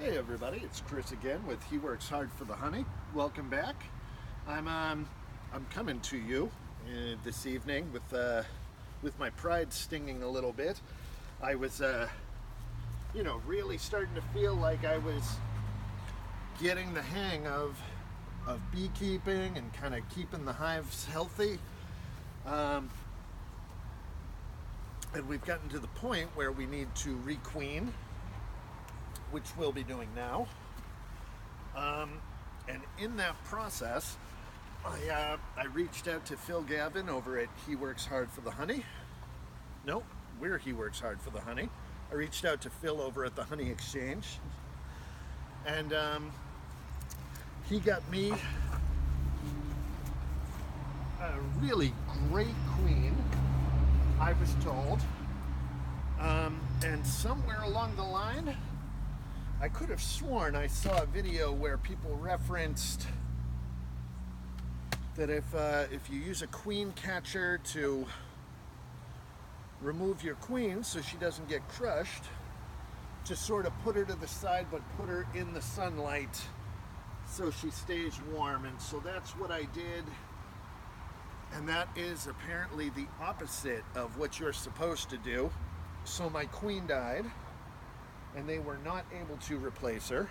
Hey everybody, it's Chris again with He Works Hard for the Honey. Welcome back. I'm coming to you this evening with my pride stinging a little bit. I was really starting to feel like I was getting the hang of beekeeping and kind of keeping the hives healthy. And we've gotten to the point where we need to requeen, which we'll be doing now. And in that process, I reached out to Phil Gavin over at He Works Hard for the Honey. No, we're He Works Hard for the Honey. I reached out to Phil over at the Honey Exchange, and he got me a really great queen, I was told. And somewhere along the line, I could have sworn I saw a video where people referenced that if you use a queen catcher to remove your queen so she doesn't get crushed, to sort of put her to the side but put her in the sunlight so she stays warm. And so that's what I did, and that is apparently the opposite of what you're supposed to do. So my queen died, and they were not able to replace her.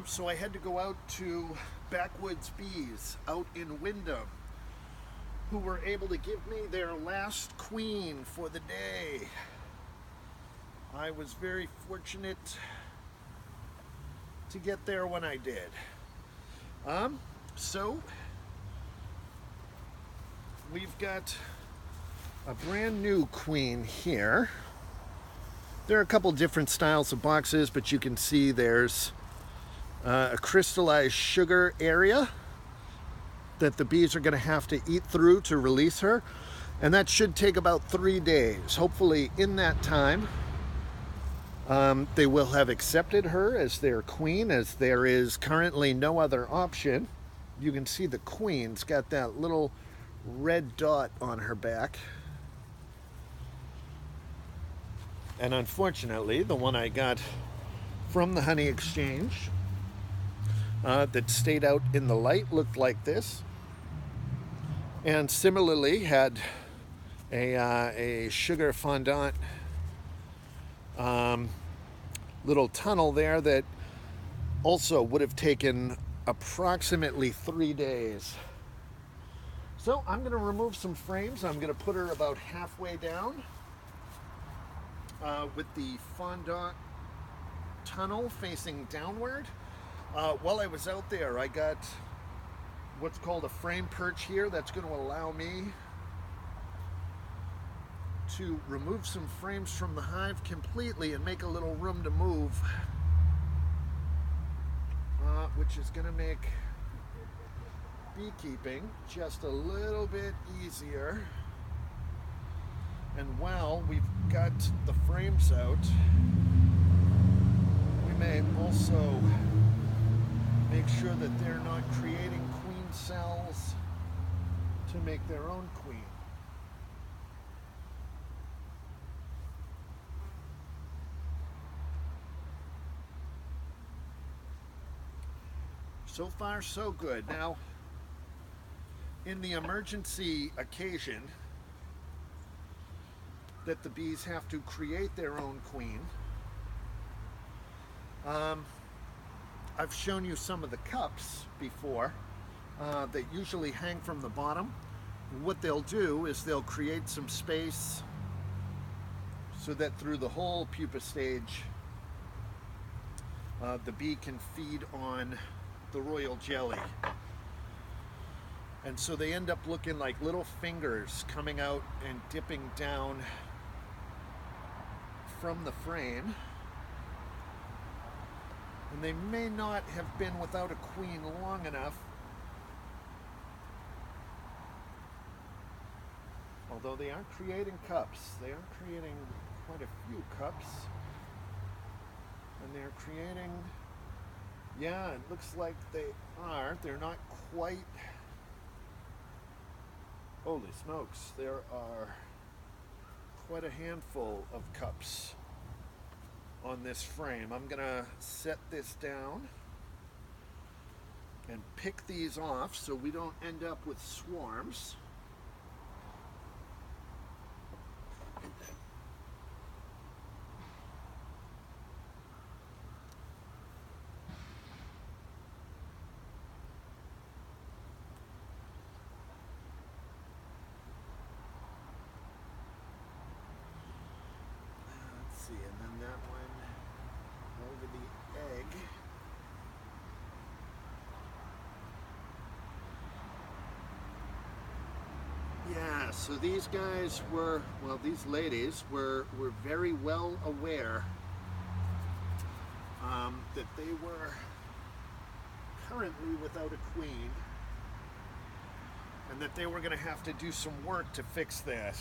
So I had to go out to Backwoods Bees out in Wyndham, who were able to give me their last queen for the day. I was very fortunate to get there when I did. So we've got a brand new queen here. There are a couple different styles of boxes, but you can see there's a crystallized sugar area that the bees are going to have to eat through to release her. And that should take about 3 days. Hopefully in that time, they will have accepted her as their queen, as there is currently no other option. You can see the queen's got that little red dot on her back. And unfortunately, the one I got from the Honey Exchange that stayed out in the light looked like this. And similarly had a sugar fondant little tunnel there that also would have taken approximately 3 days. So I'm going to remove some frames. I'm going to put her about halfway down with the fondant tunnel facing downward. While I was out there, I got what's called a frame perch here that's going to allow me to remove some frames from the hive completely and make a little room to move, which is going to make beekeeping just a little bit easier. And while we've got the frames out, we may also make sure that they're not creating queen cells to make their own queen. So far, so good. Now, in the emergency occasion that the bees have to create their own queen, I've shown you some of the cups before that usually hang from the bottom. What they'll do is they'll create some space so that through the whole pupa stage the bee can feed on the royal jelly. And so they end up looking like little fingers coming out and dipping down from the frame. And they may not have been without a queen long enough, although they are creating cups. They are creating quite a few cups. And they're creating, yeah, it looks like they are. They're not quite, holy smokes, there are quite a handful of cups on this frame. I'm gonna set this down and pick these off so we don't end up with swarms. Let's see, and then that one over the egg. Yeah, so these guys were, well, these ladies were very well aware that they were currently without a queen and that they were going to have to do some work to fix that.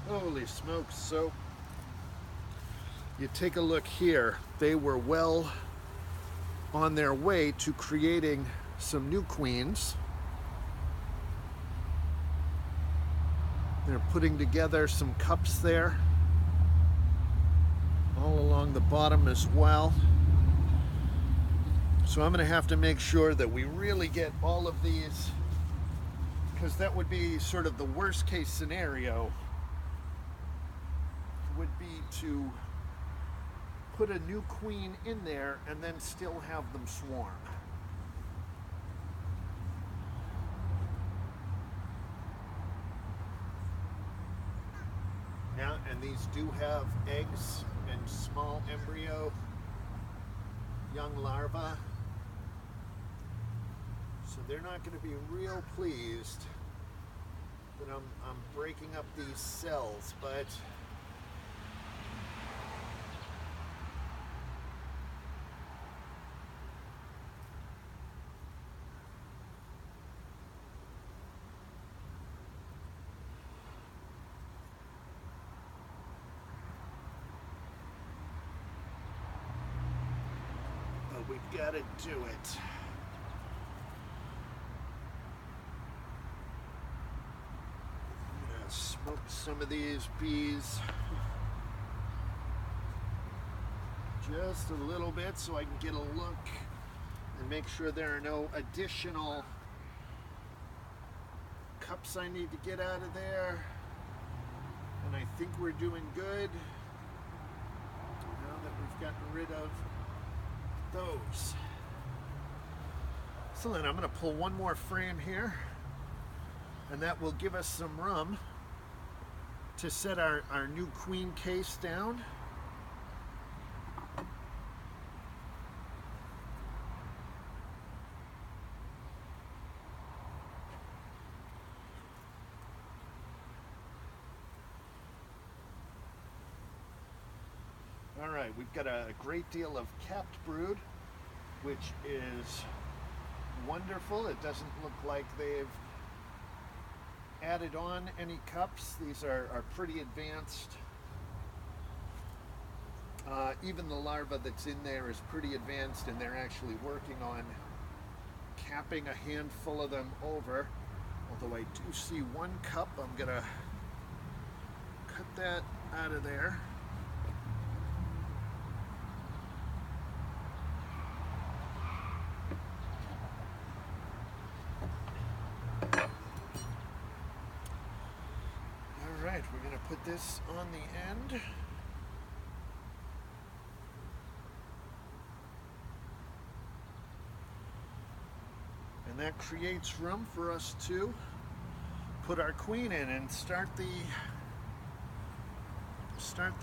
Holy smokes. So you take a look here, they were well on their way to creating some new queens. They're putting together some cups there all along the bottom as well. So I'm going to have to make sure that we really get all of these, because that would be sort of the worst case scenario, would be to put a new queen in there and then still have them swarm. Yeah, and these do have eggs and small embryo, young larvae. So they're not going to be real pleased that I'm breaking up these cells, but we've got to do it. I'm gonna smoke some of these bees just a little bit so I can get a look and make sure there are no additional cups I need to get out of there. And I think we're doing good now that we've gotten rid of those. So then I'm going to pull one more frame here, and that will give us some room to set our new queen case down. All right, we've got a great deal of capped brood, which is wonderful. It doesn't look like they've added on any cups. These are pretty advanced. Even the larva that's in there is pretty advanced, and they're actually working on capping a handful of them over. Although I do see one cup, I'm gonna cut that out of there. Alright, we're going to put this on the end. And that creates room for us to put our queen in and start the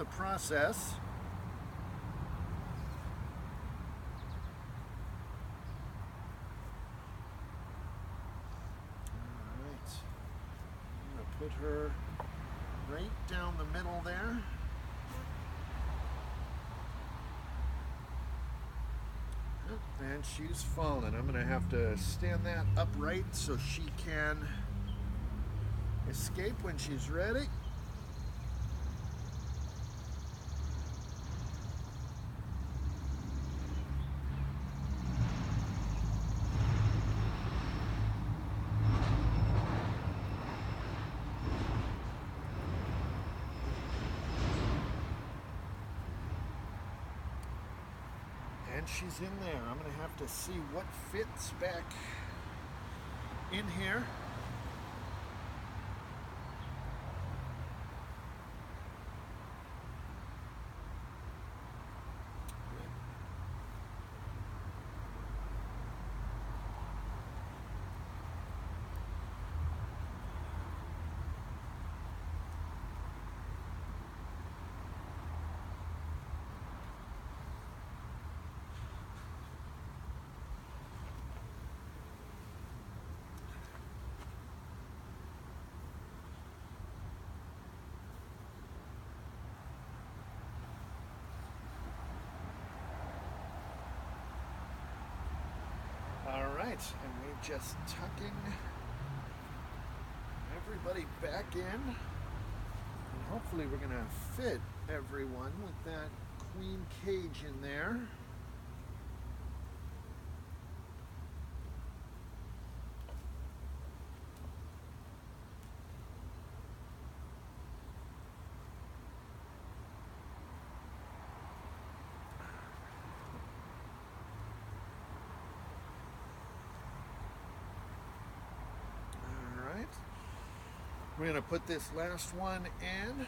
process. Alright. I'm going to put her right down the middle there. And she's fallen. I'm going to have to stand that upright so she can escape when she's ready. And she's in there. I'm going to have to see what fits back in here. Alright, and we're just tucking everybody back in. And hopefully we're going to fit everyone with that queen cage in there. We're going to put this last one in,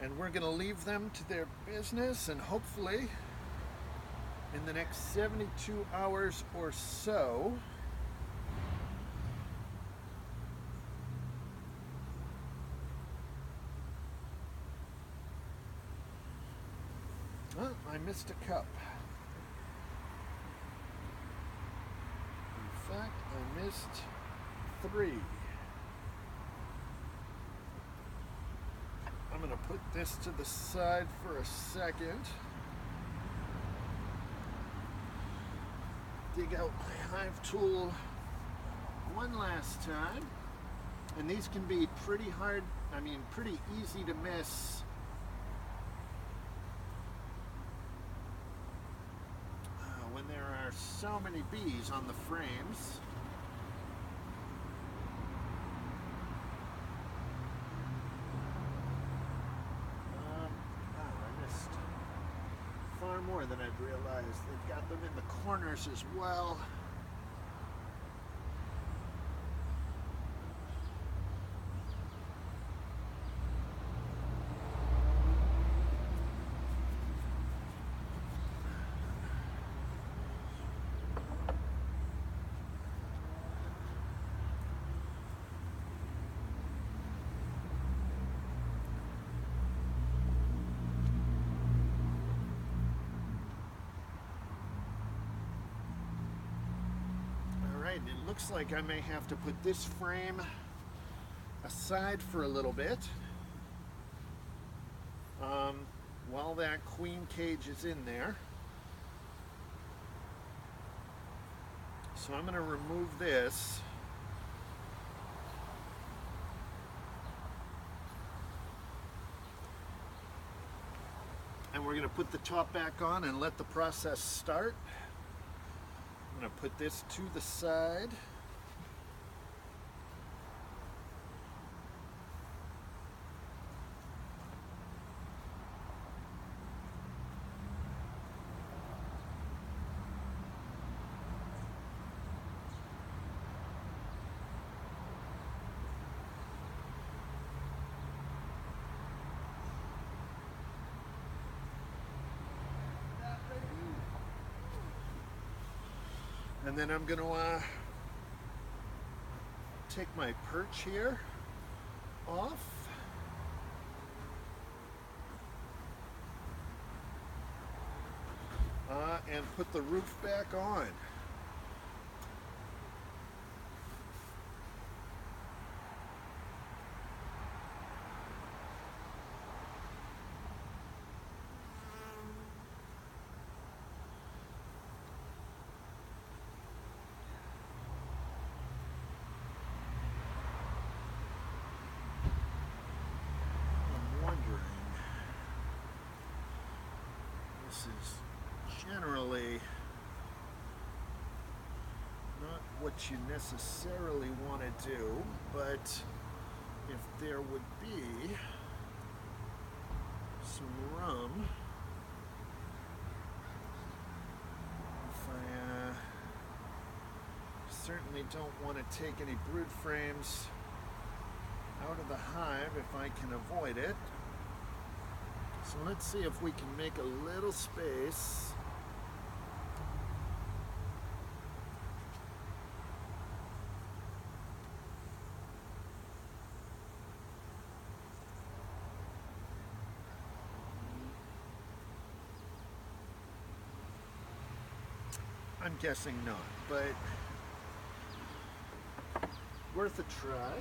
and we're going to leave them to their business, and hopefully in the next 72 hours or so I missed a cup. In fact, I missed 3. I'm going to put this to the side for a second. Dig out my hive tool one last time. And these can be pretty hard, pretty easy to miss. When there are so many bees on the frames. Far more than I'd realized. They've got them in the corners as well. It looks like I may have to put this frame aside for a little bit while that queen cage is in there. So I'm going to remove this. And we're going to put the top back on and let the process start. I'm going to put this to the side. And then I'm going to take my perch here off. And put the roof back on. This is generally not what you necessarily want to do, but if there would be some room certainly don't want to take any brood frames out of the hive if I can avoid it. So let's see if we can make a little space. I'm guessing not, but worth a try.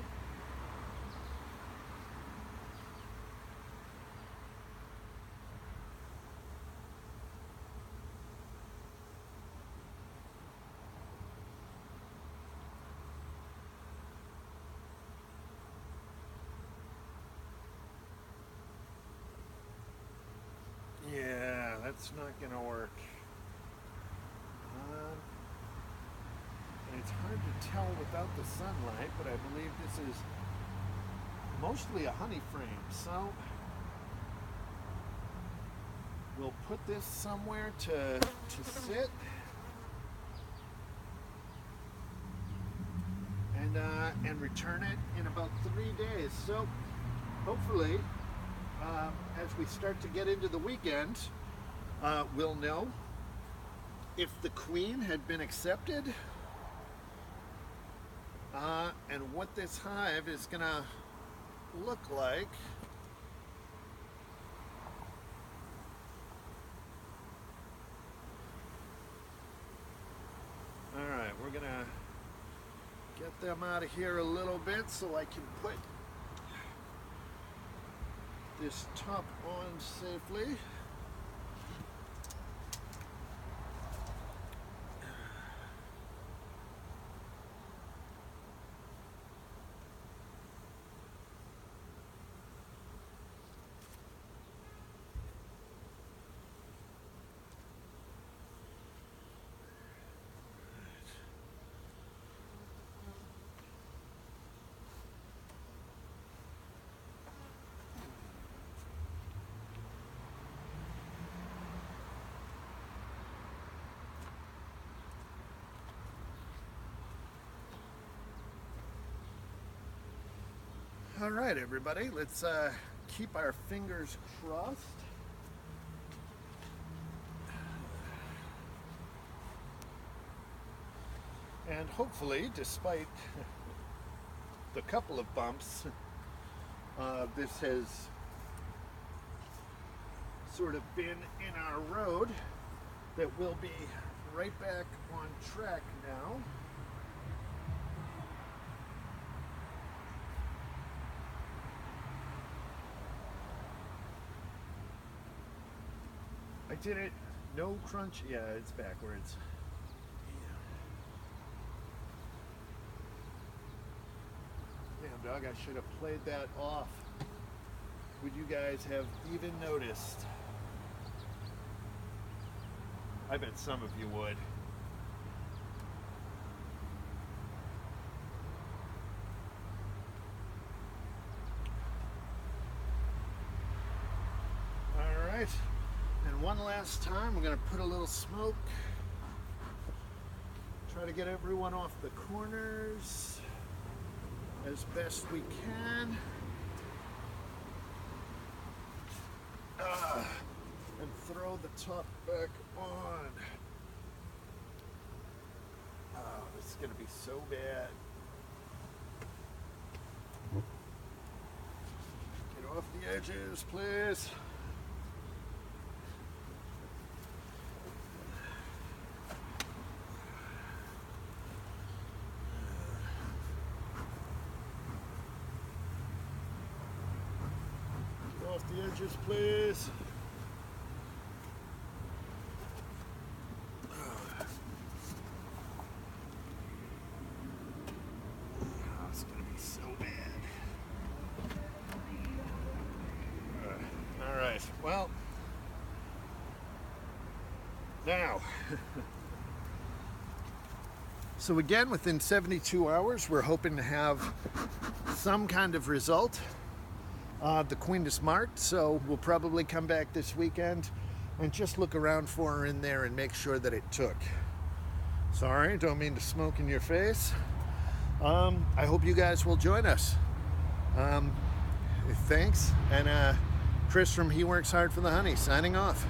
Yeah, that's not gonna work. And it's hard to tell without the sunlight, but I believe this is mostly a honey frame. So we'll put this somewhere to sit. And return it in about 3 days. So hopefully, as we start to get into the weekend, we'll know if the queen had been accepted and what this hive is gonna look like. All right, we're gonna get them out of here a little bit so I can put this top on safely. All right, everybody, let's keep our fingers crossed. And hopefully, despite the couple of bumps, this has sort of been in our road, that we'll be right back on track now. I did it, no crunch, yeah, it's backwards. Damn dog, I should have played that off. Would you guys have even noticed? I bet some of you would. All right. And one last time, we're going to put a little smoke. Try to get everyone off the corners as best we can. And throw the top back on. Oh, this is going to be so bad. Get off the edges, please. Off the edges, please. Oh, it's gonna be so bad. All right. Well, now. So again, within 72 hours, we're hoping to have some kind of result. The queen is marked, so we'll probably come back this weekend and just look around for her in there and make sure that it took. Sorry, don't mean to smoke in your face. I hope you guys will join us. Thanks, and Chris from He Works Hard for the Honey, signing off.